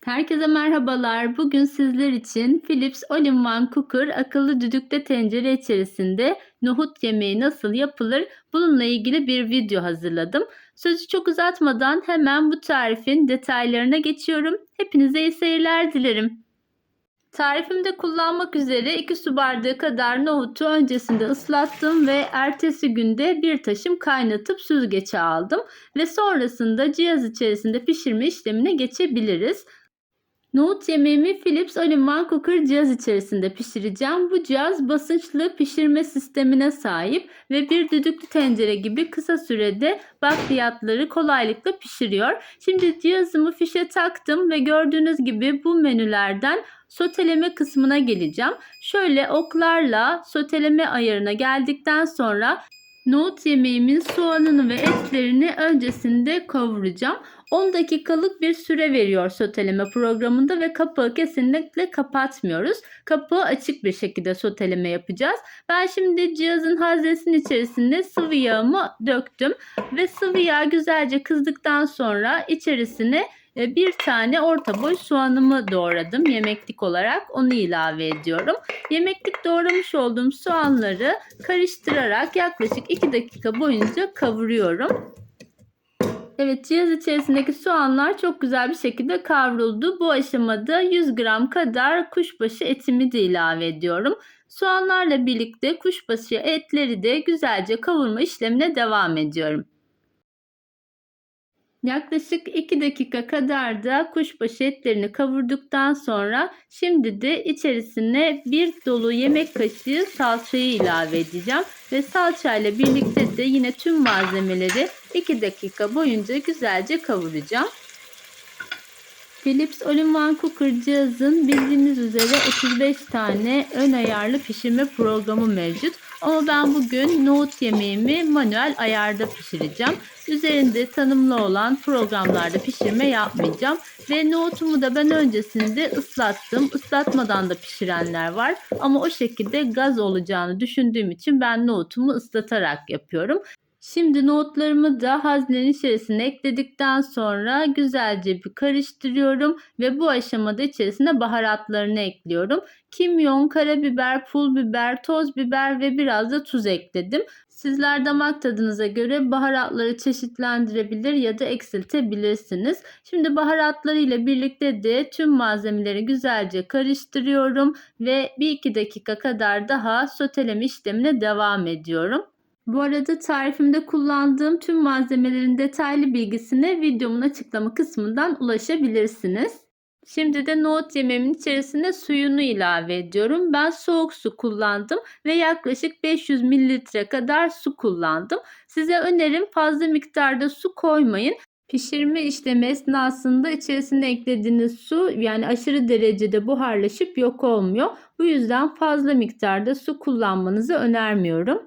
Herkese merhabalar. Bugün sizler için Philips All-in-One Cooker akıllı düdüklü tencere içerisinde nohut yemeği nasıl yapılır? Bununla ilgili bir video hazırladım. Sözü çok uzatmadan hemen bu tarifin detaylarına geçiyorum. Hepinize iyi seyirler dilerim. Tarifimde kullanmak üzere 2 su bardağı kadar nohutu öncesinde ıslattım ve ertesi günde bir taşım kaynatıp süzgece aldım ve sonrasında cihaz içerisinde pişirme işlemine geçebiliriz. Nohut yemeğimi Philips All-in-One Cooker cihaz içerisinde pişireceğim. Bu cihaz basınçlı pişirme sistemine sahip ve bir düdüklü tencere gibi kısa sürede bakliyatları kolaylıkla pişiriyor. Şimdi cihazımı fişe taktım ve gördüğünüz gibi bu menülerden soteleme kısmına geleceğim. Şöyle oklarla soteleme ayarına geldikten sonra nohut yemeğimin soğanını ve etlerini öncesinde kavuracağım. 10 dakikalık bir süre veriyor soteleme programında ve kapağı kesinlikle kapatmıyoruz. Kapağı açık bir şekilde soteleme yapacağız. Ben şimdi cihazın haznesinin içerisinde sıvı yağımı döktüm ve sıvı yağ güzelce kızdıktan sonra içerisine bir tane orta boy soğanımı doğradım yemeklik olarak, onu ilave ediyorum. Yemeklik doğramış olduğum soğanları karıştırarak yaklaşık 2 dakika boyunca kavuruyorum. Evet, cihaz içerisindeki soğanlar çok güzel bir şekilde kavruldu. Bu aşamada 100 gram kadar kuşbaşı etimi de ilave ediyorum. Soğanlarla birlikte kuşbaşı etleri de güzelce kavurma işlemine devam ediyorum. Yaklaşık 2 dakika kadar da kuşbaşı etlerini kavurduktan sonra şimdi de içerisine bir dolu yemek kaşığı salçayı ilave edeceğim. Ve salçayla birlikte de yine tüm malzemeleri 2 dakika boyunca güzelce kavuracağım. Philips All-in-One Cooker cihazın bildiğiniz üzere 35 tane ön ayarlı pişirme programı mevcut. Ama ben bugün nohut yemeğimi manuel ayarda pişireceğim. Üzerinde tanımlı olan programlarda pişirme yapmayacağım. Ve nohutumu da ben öncesinde ıslattım. Islatmadan da pişirenler var. Ama o şekilde gaz olacağını düşündüğüm için ben nohutumu ıslatarak yapıyorum. Şimdi nohutlarımı da haznenin içerisine ekledikten sonra güzelce bir karıştırıyorum ve bu aşamada içerisine baharatlarını ekliyorum. Kimyon, karabiber, pul biber, toz biber ve biraz da tuz ekledim. Sizler damak tadınıza göre baharatları çeşitlendirebilir ya da eksiltebilirsiniz. Şimdi baharatları ile birlikte de tüm malzemeleri güzelce karıştırıyorum ve 1-2 dakika kadar daha soteleme işlemine devam ediyorum. Bu arada tarifimde kullandığım tüm malzemelerin detaylı bilgisine videomun açıklama kısmından ulaşabilirsiniz. Şimdi de nohut yemeğimin içerisine suyunu ilave ediyorum. Ben soğuk su kullandım ve yaklaşık 500 mililitre kadar su kullandım. Size önerim fazla miktarda su koymayın. Pişirme işlemi esnasında içerisine eklediğiniz su yani aşırı derecede buharlaşıp yok olmuyor. Bu yüzden fazla miktarda su kullanmanızı önermiyorum.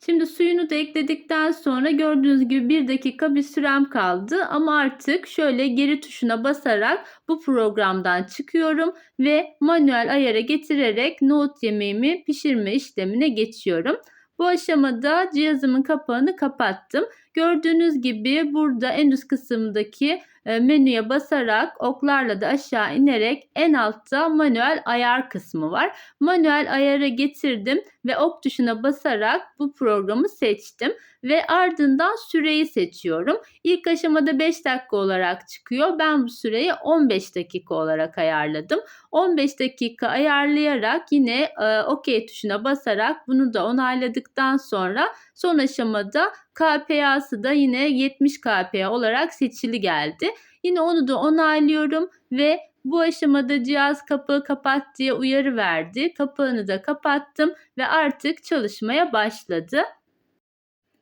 Şimdi suyunu da ekledikten sonra gördüğünüz gibi 1 dakika bir sürem kaldı ama artık şöyle geri tuşuna basarak bu programdan çıkıyorum ve manuel ayara getirerek nohut yemeğimi pişirme işlemine geçiyorum. Bu aşamada cihazımın kapağını kapattım. Gördüğünüz gibi burada en üst kısımdaki menüye basarak oklarla da aşağı inerek en altta manuel ayar kısmı var. Manuel ayara getirdim ve ok tuşuna basarak bu programı seçtim ve ardından süreyi seçiyorum. İlk aşamada 5 dakika olarak çıkıyor. Ben bu süreyi 15 dakika olarak ayarladım. 15 dakika ayarlayarak yine OK tuşuna basarak bunu da onayladıktan sonra son aşamada KPA'sı da yine 70 KPA olarak seçili geldi. Yine onu da onaylıyorum ve bu aşamada cihaz kapağı kapat diye uyarı verdi. Kapağını da kapattım ve artık çalışmaya başladı.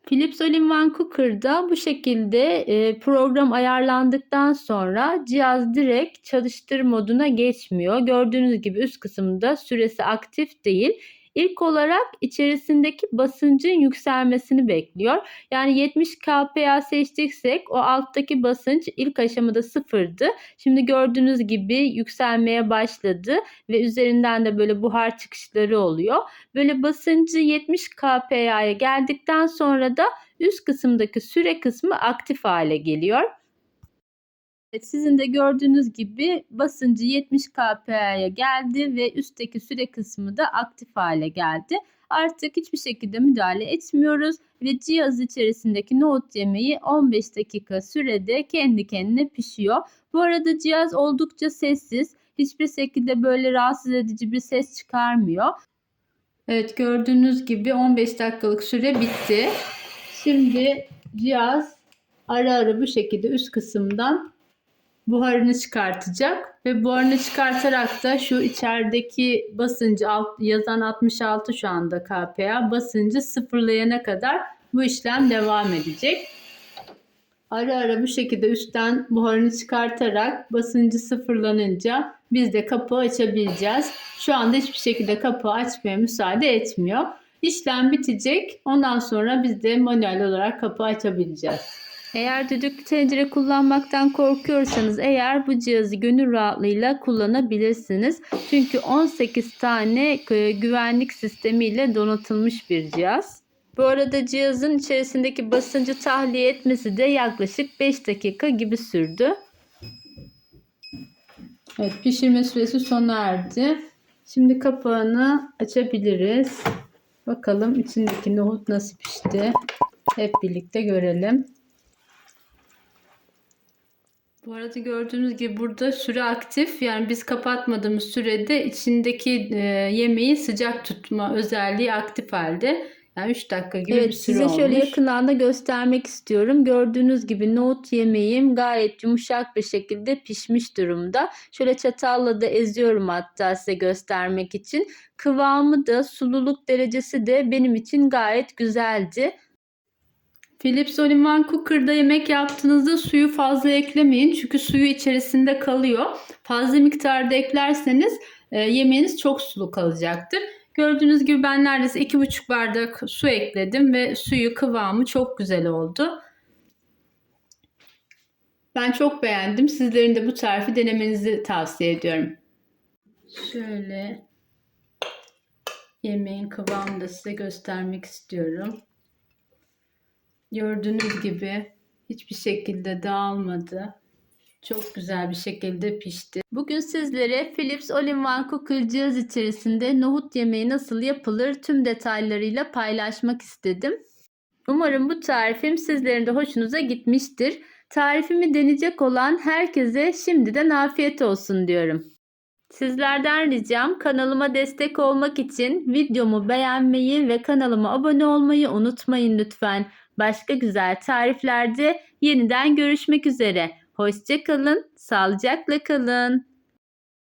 Philips All-in-One Cooker'da bu şekilde program ayarlandıktan sonra cihaz direkt çalıştır moduna geçmiyor. Gördüğünüz gibi üst kısımda süresi aktif değil. İlk olarak içerisindeki basıncın yükselmesini bekliyor. Yani 70 kPa seçtiksek o alttaki basınç ilk aşamada sıfırdı. Şimdi gördüğünüz gibi yükselmeye başladı ve üzerinden de böyle buhar çıkışları oluyor. Böyle basıncı 70 kPa'ya geldikten sonra da üst kısımdaki süre kısmı aktif hale geliyor. Evet, sizin de gördüğünüz gibi basıncı 70 kPa'ya geldi ve üstteki süre kısmı da aktif hale geldi. Artık hiçbir şekilde müdahale etmiyoruz ve cihaz içerisindeki nohut yemeği 15 dakika sürede kendi kendine pişiyor. Bu arada cihaz oldukça sessiz. Hiçbir şekilde böyle rahatsız edici bir ses çıkarmıyor. Evet, gördüğünüz gibi 15 dakikalık süre bitti. Şimdi cihaz ara ara bu şekilde üst kısımdan buharını çıkartacak ve buharını çıkartarak da şu içerideki basıncı yazan 66 şu anda kPa basıncı sıfırlayana kadar bu işlem devam edecek. Ara ara bu şekilde üstten buharını çıkartarak basıncı sıfırlanınca biz de kapağı açabileceğiz. Şu anda hiçbir şekilde kapağı açmaya müsaade etmiyor. İşlem bitecek. Ondan sonra biz de manuel olarak kapağı açabileceğiz. Eğer düdüklü tencere kullanmaktan korkuyorsanız eğer bu cihazı gönül rahatlığıyla kullanabilirsiniz. Çünkü 18 tane güvenlik sistemiyle donatılmış bir cihaz. Bu arada cihazın içerisindeki basıncı tahliye etmesi de yaklaşık 5 dakika gibi sürdü. Evet, pişirme süresi sona erdi. Şimdi kapağını açabiliriz. Bakalım içindeki nohut nasıl pişti. Hep birlikte görelim. Bu arada gördüğünüz gibi burada süre aktif. Yani biz kapatmadığımız sürede içindeki yemeği sıcak tutma özelliği aktif halde. Yani 3 dakika gibi bir süre olmuş. Size şöyle yakından da göstermek istiyorum. Gördüğünüz gibi nohut yemeğim gayet yumuşak bir şekilde pişmiş durumda. Şöyle çatalla da eziyorum hatta size göstermek için. Kıvamı da sululuk derecesi de benim için gayet güzeldi. Philips All-in-One Cooker'da yemek yaptığınızda suyu fazla eklemeyin. Çünkü suyu içerisinde kalıyor. Fazla miktarda eklerseniz yemeğiniz çok sulu kalacaktır. Gördüğünüz gibi ben neredeyse 2,5 bardak su ekledim ve suyu kıvamı çok güzel oldu. Ben çok beğendim. Sizlerin de bu tarifi denemenizi tavsiye ediyorum. Şöyle yemeğin kıvamını da size göstermek istiyorum. Gördüğünüz gibi hiçbir şekilde dağılmadı. Çok güzel bir şekilde pişti. Bugün sizlere Philips All-in-One Cooker cihaz içerisinde nohut yemeği nasıl yapılır tüm detaylarıyla paylaşmak istedim. Umarım bu tarifim sizlerin de hoşunuza gitmiştir. Tarifimi deneyecek olan herkese şimdiden afiyet olsun diyorum. Sizlerden ricam kanalıma destek olmak için videomu beğenmeyi ve kanalıma abone olmayı unutmayın lütfen. Başka güzel tariflerde yeniden görüşmek üzere. Hoşça kalın, sağlıcakla kalın.